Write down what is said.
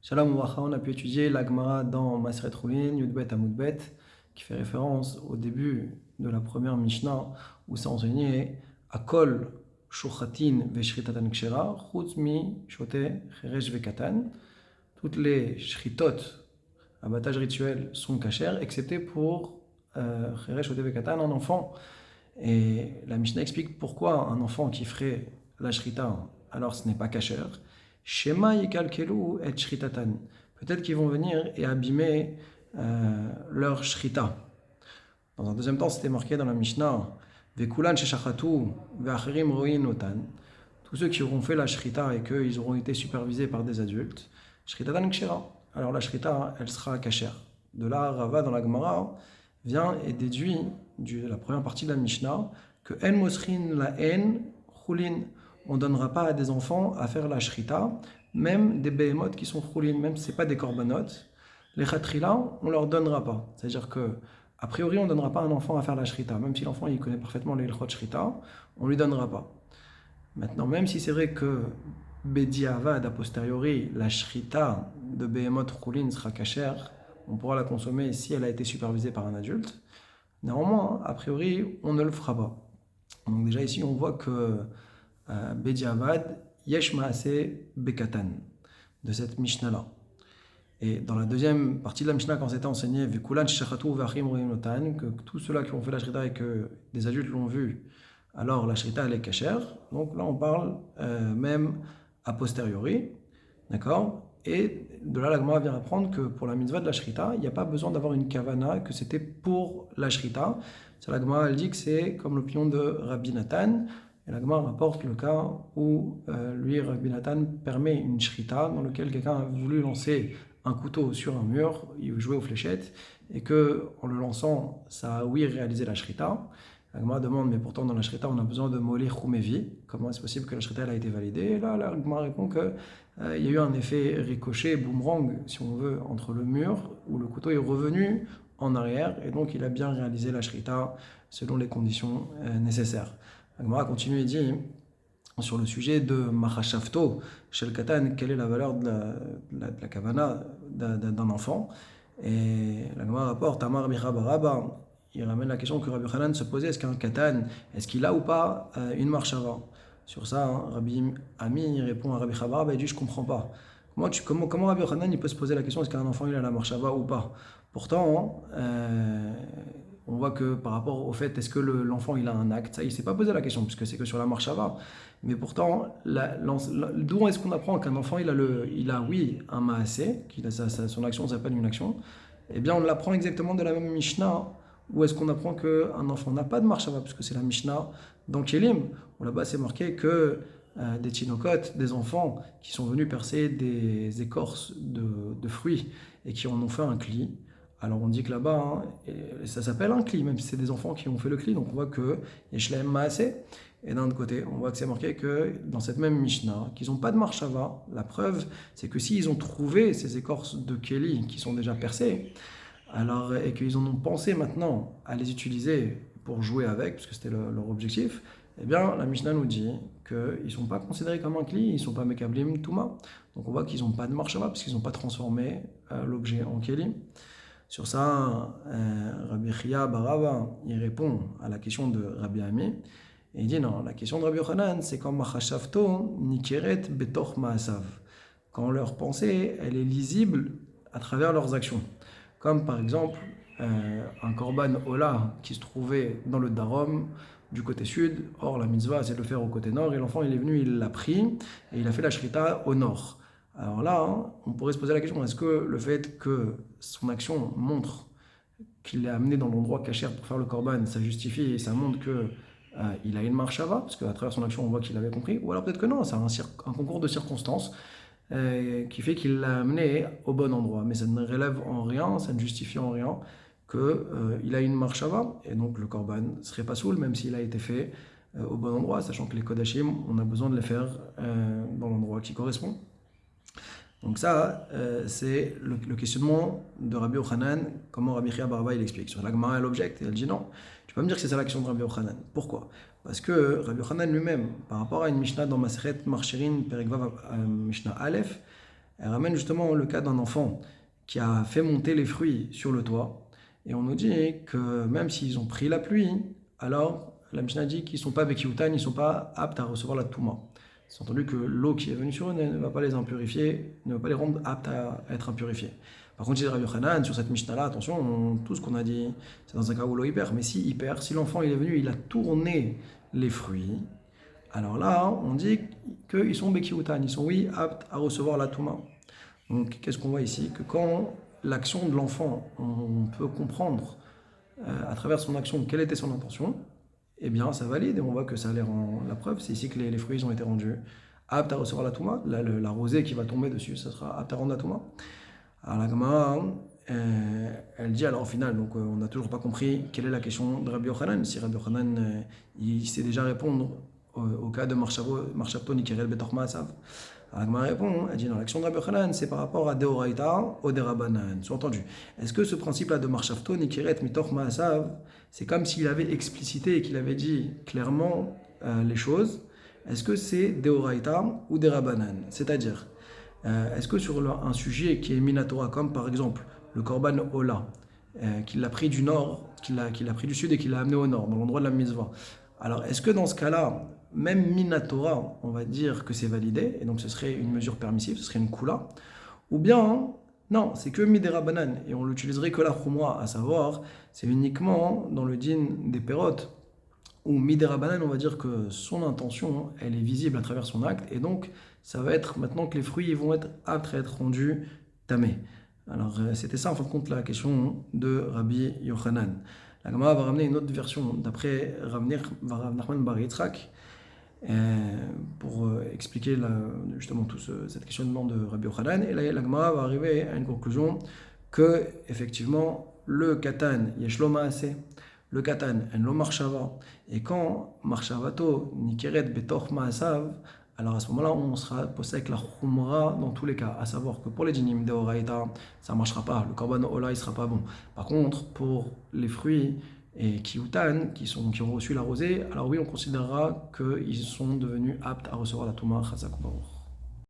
Shalom Ouvracha, on a pu étudier la Gemara dans Maseret Choulin, Yudbet Amudbet, qui fait référence au début de la première Mishnah, où c'est enseigné Akol Shochatin Veshritatan Kshera, Chutz mi Shote Cheresh Vekatan. Toutes les shritot, abattages rituels, sont cachers, excepté pour Cheresh Shote Vekatan, un enfant. Et la Mishnah explique pourquoi un enfant qui ferait la shrita, alors ce n'est pas kasher. Shema yikalkelu et shritatan. Peut-être qu'ils vont venir et abîmer leur shrita. Dans un deuxième temps, c'était marqué dans la Mishnah Vekulan sheshachatu ve'acherim ro'in otan. Tous ceux qui auront fait la shrita et qu'ils auront été supervisés par des adultes, shritatan kshera. Alors la shrita, elle sera kasher. De là, Rava dans la Gemara vient et déduit de la première partie de la Mishnah que en mosrin la en chulin. On ne donnera pas à des enfants à faire la shrita, même des behemoth qui sont chulin, même si ce n'est pas des korbanot. Les khatrila, on ne leur donnera pas. C'est-à-dire que, a priori, on ne donnera pas à un enfant à faire la shrita. Même si l'enfant il connaît parfaitement les ilchot shrita, on ne lui donnera pas. Maintenant, même si c'est vrai que bediavad, a posteriori, la shrita de behemoth chulin sera cachère, on pourra la consommer si elle a été supervisée par un adulte. Néanmoins, a priori, on ne le fera pas. Donc déjà ici, on voit que Bediavad, Yesh Maase Bekatan, de cette Mishnah-là. Et dans la deuxième partie de la Mishnah, quand c'était enseigné, Vekulan Shechatu Vachim Roinotan, que tous ceux-là qui ont fait la shrita et que des adultes l'ont vu, alors la shrita elle est cachère. Donc là, on parle même a posteriori, d'accord. Et de là, la Gemara vient apprendre que pour la mitzvah de la shrita, il n'y a pas besoin d'avoir une kavana, que c'était pour la shrita. C'est la Gemara, elle dit que c'est comme l'opinion de Rabbi Nathan. Et la Gemara rapporte le cas où lui, Rabbi Nathan, permet une shrita dans lequel quelqu'un a voulu lancer un couteau sur un mur, il jouait aux fléchettes, et que en le lançant, ça a oui réalisé la shrita. La Gemara demande, mais pourtant dans la shrita, on a besoin de molé chumevi. Comment est-ce possible que la shrita elle a été validée? Et là, la Gemara répond que il y a eu un effet ricochet, boomerang, si on veut, entre le mur, où le couteau est revenu en arrière, et donc il a bien réalisé la shrita selon les conditions nécessaires. La Gemara continue et dit, sur le sujet de Machashavto, chez le Katan, quelle est la valeur de la kavana d'un enfant? Et la Gemara rapporte, Amar Bicha Baraba, il ramène la question que Rabbi Hanan se posait, est-ce qu'un Katan, est-ce qu'il a ou pas une marshava? Sur ça, Rabbi Ami répond à Rabbi Chabaraba, il dit, je ne comprends pas. Comment Rabbi Hanan il peut se poser la question, est-ce qu'un enfant il a la marshava ou pas? Pourtant, on voit que par rapport au fait, est-ce que l'enfant il a un acte, ça il ne s'est pas posé la question, puisque c'est que sur la marshava. Mais pourtant, d'où est-ce qu'on apprend qu'un enfant il a oui, un maasé, son action s'appelle une action? Eh bien, on l'apprend exactement de la même Mishnah, où est-ce qu'on apprend qu'un enfant n'a pas de marshava, puisque c'est la Mishnah dans Kélim, où là-bas c'est marqué que des tinocotes, des enfants qui sont venus percer des écorces de fruits et qui en ont fait un cli. Alors on dit que là-bas, ça s'appelle un cli, même si c'est des enfants qui ont fait le cli, donc on voit que Yeshlaem Maaseh. Et d'un autre côté, on voit que c'est marqué que dans cette même Mishnah, qu'ils n'ont pas de marshava. La preuve, c'est que s'ils ont trouvé ces écorces de Kéli qui sont déjà percées, alors, et qu'ils en ont pensé maintenant à les utiliser pour jouer avec, puisque c'était leur objectif, eh bien, la Mishnah nous dit qu'ils ne sont pas considérés comme un cli, ils ne sont pas mekablim touma. Donc on voit qu'ils n'ont pas de marshava, parce qu'ils n'ont pas transformé l'objet en Kéli. Sur ça, Rabbi Chia Barava, il répond à la question de Rabbi Ami, et il dit non, la question de Rabbi Yochanan, c'est quand Machashavto nikeret betoch maasav. Quand leur pensée, elle est lisible à travers leurs actions. Comme par exemple, un korban ola qui se trouvait dans le Darom, du côté sud. Or, la mitzvah, c'est de le faire au côté nord, et l'enfant, il est venu, il l'a pris, et il a fait la shrita au nord. Alors là, on pourrait se poser la question, est-ce que le fait que son action montre qu'il est amené dans l'endroit cachère pour faire le korban, ça justifie et ça montre qu'il a une marshava, parce qu'à travers son action, on voit qu'il avait compris, ou alors peut-être que non, c'est un concours de circonstances qui fait qu'il l'a amené au bon endroit. Mais ça ne relève en rien, ça ne justifie en rien qu'il a une marshava, et donc le korban ne serait pas soul, même s'il a été fait au bon endroit, sachant que les kodashim, on a besoin de les faire dans l'endroit qui correspond. Donc ça, c'est le questionnement de Rabbi Yochanan, comment Rabbi Chia Barba il explique. Sur la Gemara, elle objecte et elle dit non, tu peux me dire que c'est ça l'action de Rabbi Yochanan. Pourquoi? Parce que Rabbi Yochanan lui-même, par rapport à une Mishnah dans Maseret Marcherin, Perek Vav, Mishnah Aleph, Elle ramène justement le cas d'un enfant qui a fait monter les fruits sur le toit. Et on nous dit que même s'ils ont pris la pluie, alors la Mishnah dit qu'ils ne sont pas Bekiutan, ils ne sont pas aptes à recevoir la Touma. C'est entendu que l'eau qui est venue sur eux ne va pas les impurifier, ne va pas les rendre aptes à être impurifiés. Par contre, chez Rabbi Yochanan, sur cette Mishnah-là, attention, tout ce qu'on a dit, c'est dans un cas où l'eau hyper. Mais si hyper, si l'enfant il est venu, il a tourné les fruits, alors là, on dit qu'ils sont Bekiutan, ils sont oui aptes à recevoir la Touma. Donc, qu'est-ce qu'on voit ici? Que quand l'action de l'enfant, on peut comprendre à travers son action quelle était son intention, eh bien, ça valide et on voit que ça a l'air en la preuve. C'est ici que les fruits ont été rendus aptes à recevoir la Touma. Là, la rosée qui va tomber dessus, ça sera apte à rendre la Touma. Alors, la Gemara, elle dit alors au final, donc on n'a toujours pas compris quelle est la question de Rabbi Yochanan. Si Rabbi Yochanan, il sait déjà répondre au cas de Marshavto Nikeret Betor Maasav. Alors, la Gemara répond, elle dit dans l'action de Rabbi Yochanan, c'est par rapport à Deoraita ou Derabanan. Sous-entendu, est-ce que ce principe-là de Marshavto Nikeret Mitor Maasav, c'est comme s'il avait explicité et qu'il avait dit clairement les choses? Est-ce que c'est Deoraita ou Derabanan? C'est-à-dire, est-ce que sur un sujet qui est Minatora, comme par exemple le Korban Ola, qu'il a pris du nord, qu'il a pris du sud et qu'il l'a amené au nord, dans l'endroit de la Mitzvah, alors est-ce que dans ce cas-là, même Minatora, on va dire que c'est validé, et donc ce serait une mesure permissive, ce serait une Kula, ou bien, non, c'est que Midera Banan, et on l'utiliserait que la Khumra, à savoir, c'est uniquement dans le din des Pérotes, où Midera Banan, on va dire que son intention, elle est visible à travers son acte, et donc ça va être maintenant que les fruits vont être aptes à être rendus tamés. Alors c'était ça en fin de compte la question de Rabbi Yochanan. La Gemara va ramener une autre version d'après Rav Nachman bar Yitzhak pour expliquer justement tout cet questionnement de Rabbi Yochanan. Et là, la Gemara va arriver à une conclusion que effectivement le katan yeshlo maaseh, le katan en lo marshava, et quand marshavato nikeret betor maasav, alors à ce moment-là, on sera posé avec la khumra dans tous les cas, à savoir que pour les dinim de oraita, ça ne marchera pas, le korban ola, il ne sera pas bon. Par contre, pour les fruits et kiutan, qui ont reçu la rosée, alors oui, on considérera qu'ils sont devenus aptes à recevoir la touma chazak baruch.